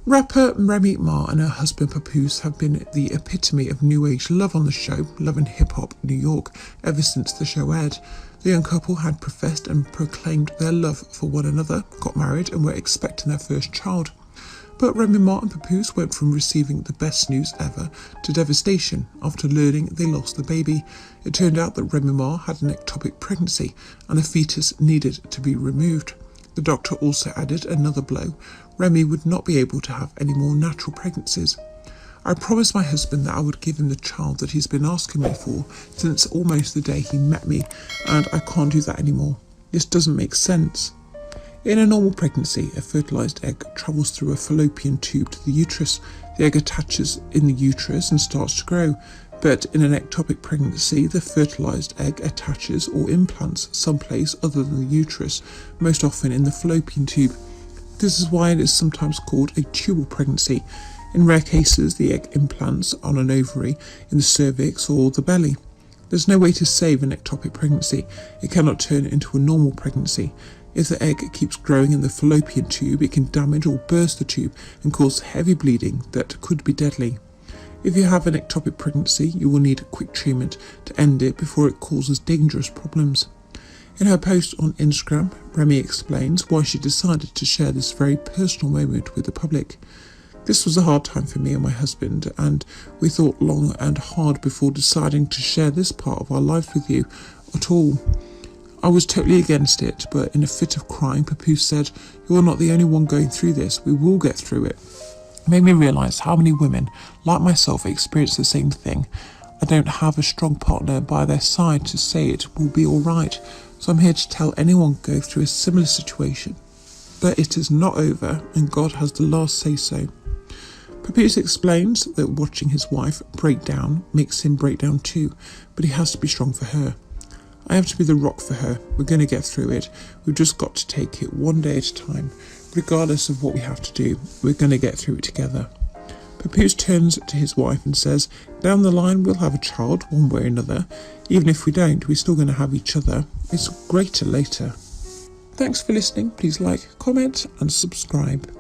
Rapper Remy Ma and her husband Papoose have been the epitome of new age love on the show Love and Hip Hop New York ever since the show aired. The young couple had professed and proclaimed their love for one another, got married and were expecting their first child. But Remy Ma and Papoose went from receiving the best news ever to devastation after learning they lost the baby. It turned out that Remy Ma had an ectopic pregnancy and the fetus needed to be removed. The doctor also added another blow. Remy would not be able to have any more natural pregnancies. I promised my husband that I would give him the child that he's been asking me for since almost the day he met me, and I can't do that anymore. This doesn't make sense. In a normal pregnancy, a fertilised egg travels through a fallopian tube to the uterus. The egg attaches in the uterus and starts to grow. But in an ectopic pregnancy, the fertilised egg attaches or implants someplace other than the uterus, most often in the fallopian tube. This is why it is sometimes called a tubal pregnancy. In rare cases, the egg implants on an ovary in the cervix or the belly. There's no way to save an ectopic pregnancy. It cannot turn into a normal pregnancy. If the egg keeps growing in the fallopian tube, it can damage or burst the tube and cause heavy bleeding that could be deadly. If you have an ectopic pregnancy, you will need quick treatment to end it before it causes dangerous problems. In her post on Instagram, Remy explains why she decided to share this very personal moment with the public. This was a hard time for me and my husband, and we thought long and hard before deciding to share this part of our life with you at all. I was totally against it, but in a fit of crying, Papoose said, "You are not the only one going through this, we will get through it." It made me realise how many women, like myself, experience the same thing. I don't have a strong partner by their side to say it will be alright, so I'm here to tell anyone going through a similar situation that it is not over and God has the last say-so. Papoose explains that watching his wife break down makes him break down too, but he has to be strong for her. I have to be the rock for her. We're going to get through it. We've just got to take it one day at a time. Regardless of what we have to do, we're going to get through it together. Papoose turns to his wife and says, "Down the line we'll have a child one way or another. Even if we don't, we're still going to have each other. It's greater later." Thanks for listening. Please like, comment and subscribe.